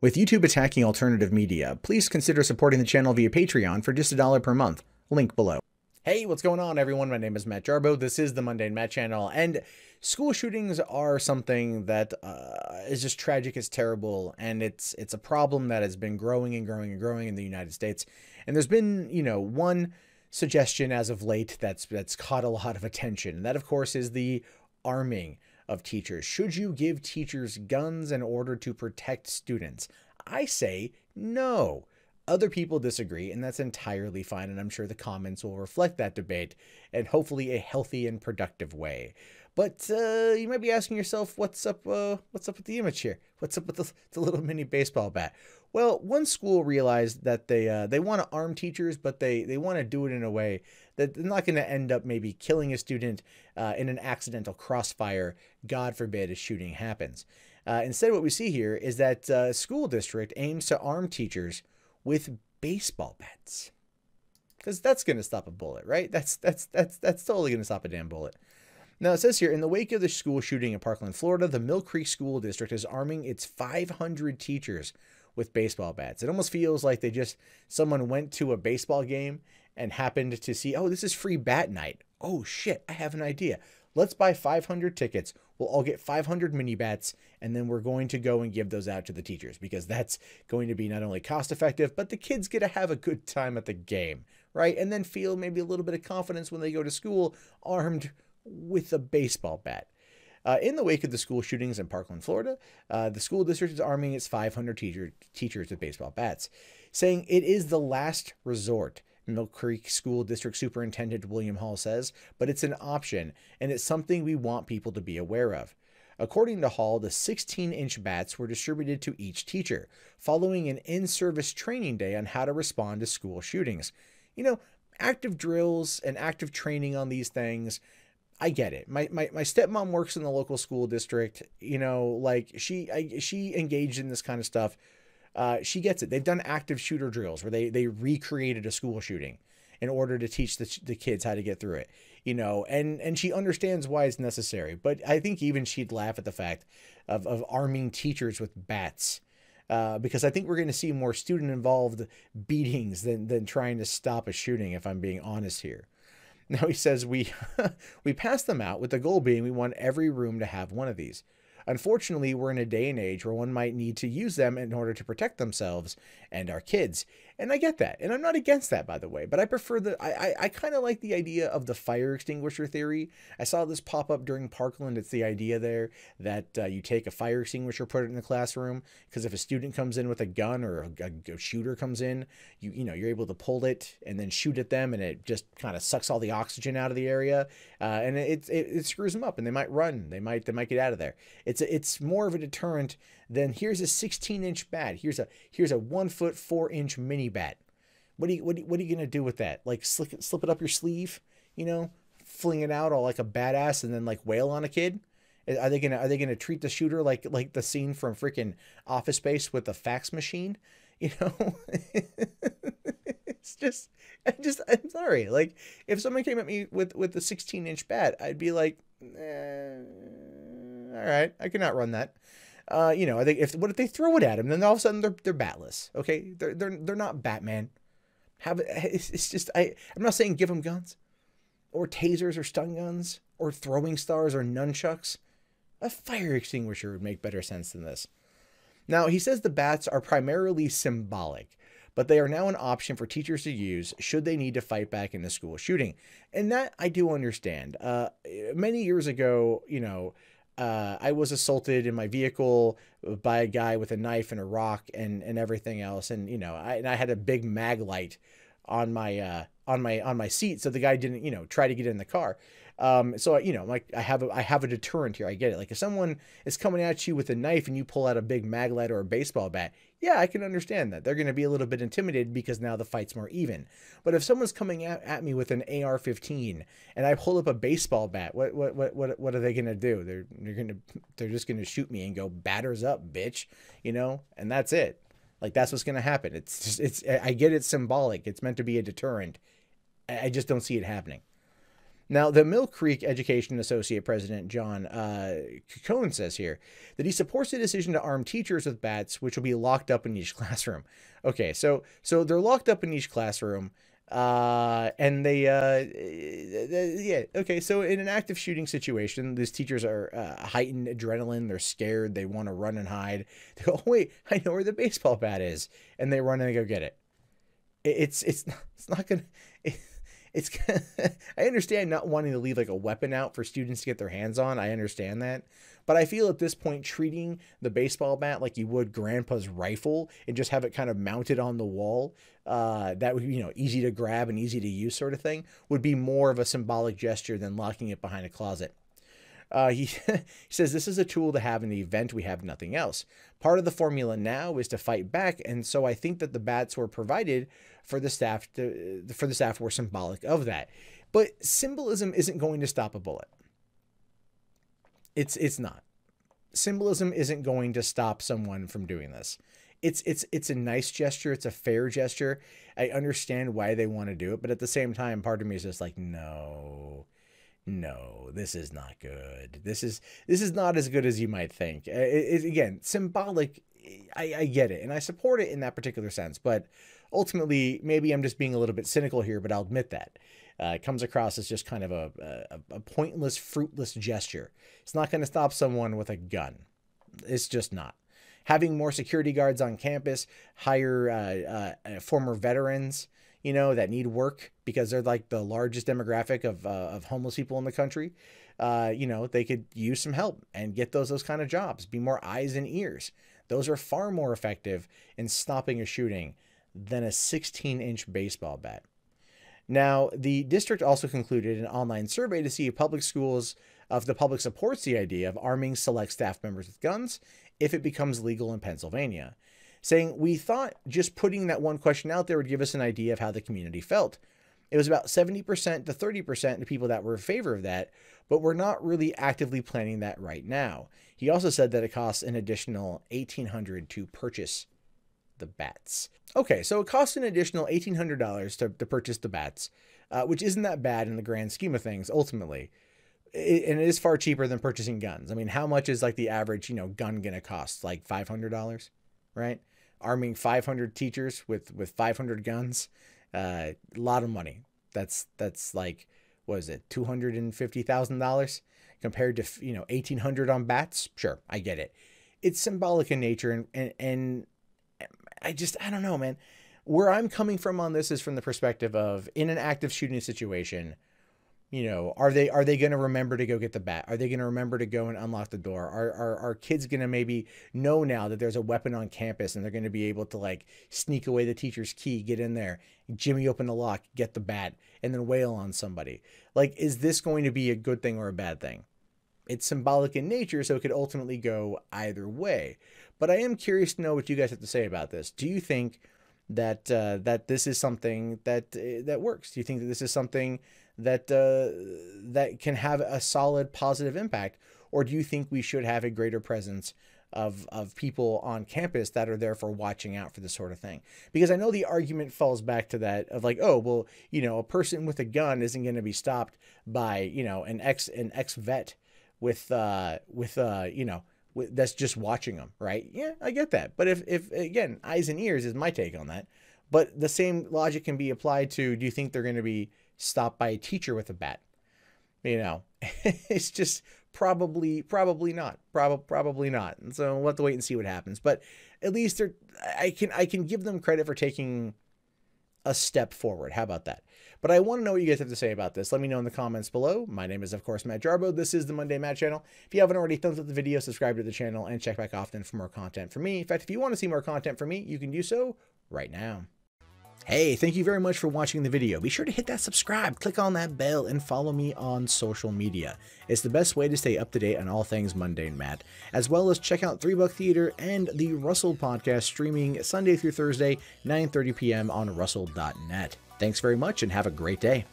With YouTube attacking alternative media, please consider supporting the channel via Patreon for just $1 per month. Link below. Hey, what's going on, everyone? My name is Matt Jarbo. This is the Mundane Matt channel, and school shootings are something that is just tragic. It's terrible, and it's a problem that has been growing and growing and growing in the United States. And there's been, one suggestion as of late that's caught a lot of attention. And that, of course, is the arming of teachers. Should you give teachers guns in order to protect students? I say no. Other people disagree, and that's entirely fine, and I'm sure the comments will reflect that debate in hopefully a healthy and productive way. But you might be asking yourself, what's up with the image here? What's up with the little mini baseball bat? Well, one school realized that they want to arm teachers, but they want to do it in a way that they're not going to end up maybe killing a student in an accidental crossfire. God forbid a shooting happens. Instead, what we see here is that school district aims to arm teachers with baseball bats, because that's going to stop a bullet, right? That's totally going to stop a damn bullet. Now, it says here, in the wake of the school shooting in Parkland, Florida, the Millcreek School District is arming its 500 teachers with baseball bats. It almost feels like someone went to a baseball game and happened to see, oh, this is free bat night. Oh, shit, I have an idea. Let's buy 500 tickets. We'll all get 500 mini bats, and then we're going to go and give those out to the teachers, because that's going to be not only cost effective, but the kids get to have a good time at the game, right? And then feel maybe a little bit of confidence when they go to school armed with a baseball bat. In the wake of the school shootings in Parkland, Florida, the school district is arming its 500 teachers with baseball bats, saying it is the last resort. Millcreek School District Superintendent William Hall says, but it's an option, and it's something we want people to be aware of. According to Hall, the 16-inch bats were distributed to each teacher, following an in-service training day on how to respond to school shootings. Active drills and active training on these things, I get it. My stepmom works in the local school district. She engaged in this kind of stuff. She gets it. They've done active shooter drills where they recreated a school shooting in order to teach the kids how to get through it, and she understands why it's necessary. But I think even she'd laugh at the fact of arming teachers with bats, because I think we're going to see more student involved beatings than trying to stop a shooting, if I'm being honest here. Now he says we pass them out with the goal being we want every room to have one of these. Unfortunately, we're in a day and age where one might need to use them in order to protect themselves and our kids. And I get that. And I'm not against that, by the way. But I prefer I kind of like the idea of the fire extinguisher theory. I saw this pop up during Parkland. It's the idea there that you take a fire extinguisher, put it in the classroom, because if a student comes in with a gun, or a shooter comes in, you're able to pull it and then shoot at them, and it just kind of sucks all the oxygen out of the area, and it screws them up, and they might run. They might get out of there. It's more of a deterrent than here's a 16-inch bat. Here's a 1 foot 4-inch mini bat. What are you gonna do with that? Like slip it up your sleeve, fling it out all like a badass, and then like wail on a kid? Are they gonna treat the shooter like the scene from freaking Office Space with the fax machine? It's I'm sorry. Like, if someone came at me with the 16-inch bat, I'd be like, all right, I can outrun that. I think what if they throw it at him? Then all of a sudden they're batless. Okay, they're not Batman. It's just I'm not saying give them guns, or tasers, or stun guns, or throwing stars, or nunchucks. A fire extinguisher would make better sense than this. Now, he says the bats are primarily symbolic, but they are now an option for teachers to use should they need to fight back in a school shooting. And that I do understand. Many years ago, I was assaulted in my vehicle by a guy with a knife and a rock and everything else. And, I had a big mag light on my seat, so the guy didn't, try to get in the car. So, like I have a deterrent here. I get it. Like, if someone is coming at you with a knife and you pull out a big mag light or a baseball bat, yeah, I can understand that. They're going to be a little bit intimidated because now the fight's more even. But if someone's coming at me with an AR-15 and I pull up a baseball bat, what are they going to do? They're just going to shoot me and go, batters up, bitch, and that's it. Like, that's what's going to happen. I get it's symbolic. It's meant to be a deterrent. I just don't see it happening. Now, the Millcreek Education Associate President John Cohn says here that he supports the decision to arm teachers with bats, which will be locked up in each classroom. Okay, so they're locked up in each classroom, and they, yeah, okay, so in an active shooting situation, these teachers are heightened adrenaline, they're scared, they want to run and hide. They go, oh, wait, I know where the baseball bat is, and they run and go get it. It's not gonna... I understand not wanting to leave like a weapon out for students to get their hands on. I understand that. But I feel at this point, treating the baseball bat like you would grandpa's rifle and just have it kind of mounted on the wall, that would be, you know, easy to grab and easy to use sort of thing, would be more of a symbolic gesture than locking it behind a closet. He says this is a tool to have in the event we have nothing else. Part of the formula now is to fight back, and so I think that the bats were provided for the staff were symbolic of that. But symbolism isn't going to stop a bullet. It's not. Symbolism isn't going to stop someone from doing this. It's a nice gesture. It's a fair gesture. I understand why they want to do it, but at the same time, part of me is just like, no, this is not good. This is not as good as you might think. Again, symbolic. I get it, and I support it in that particular sense. But ultimately, maybe I'm just being a little bit cynical here. But I'll admit that it comes across as just kind of a pointless, fruitless gesture. It's not going to stop someone with a gun. It's just not. Having more security guards on campus, hire former veterans, you know, that need work because they're like the largest demographic of homeless people in the country. You know, they could use some help and get those kind of jobs, be more eyes and ears. Those are far more effective in stopping a shooting than a 16-inch baseball bat. Now, the district also concluded an online survey to see if the public supports the idea of arming select staff members with guns if it becomes legal in Pennsylvania, saying, we thought just putting that one question out there would give us an idea of how the community felt. It was about 70% to 30% of people that were in favor of that, but we're not really actively planning that right now. He also said that it costs an additional $1,800 to purchase the bats. Okay, so it costs an additional $1,800 to purchase the bats, which isn't that bad in the grand scheme of things, ultimately. And it is far cheaper than purchasing guns. I mean, how much is like the average, you know, gun gonna cost? Like $500, right? Arming 500 teachers with 500 guns, a lot of money. That's like, what is it, $250,000 compared to, you know, $1,800 on bats? Sure, I get it. It's symbolic in nature, and I don't know, man. Where I'm coming from on this is from the perspective of, in an active shooting situation, you know, are they going to remember to go get the bat? Are they going to remember to go and unlock the door? Are kids going to maybe know now that there's a weapon on campus and they're going to be able to like sneak away the teacher's key, get in there, jimmy open the lock, get the bat, and then wail on somebody? Like, is this going to be a good thing or a bad thing? It's symbolic in nature, so it could ultimately go either way. But I am curious to know what you guys have to say about this. Do you think that that this is something that works? Do you think that this is something that that can have a solid positive impact, or do you think we should have a greater presence of people on campus that are there for watching out for this sort of thing? Because I know the argument falls back to that of like, oh, well, you know, a person with a gun isn't going to be stopped by, you know, an ex vet with you know, that's just watching them, right? Yeah, I get that. But if again, eyes and ears is my take on that. But the same logic can be applied to, do you think they're going to be stopped by a teacher with a bat? You know, it's just probably not. Probably not. And so we'll have to wait and see what happens. But at least I can give them credit for taking a step forward. How about that? But I want to know what you guys have to say about this. Let me know in the comments below. My name is, of course, Matt Jarbo. This is the Monday Matt channel. If you haven't already, thumbs up the video, subscribe to the channel, and check back often for more content from me. In fact, if you want to see more content from me, you can do so right now. Hey, thank you very much for watching the video. Be sure to hit that subscribe, click on that bell, and follow me on social media. It's the best way to stay up to date on all things Mundane Matt, as well as check out 3 Buck Theater and the Russell podcast streaming Sunday through Thursday, 9:30 p.m. on russell.net. Thanks very much and have a great day.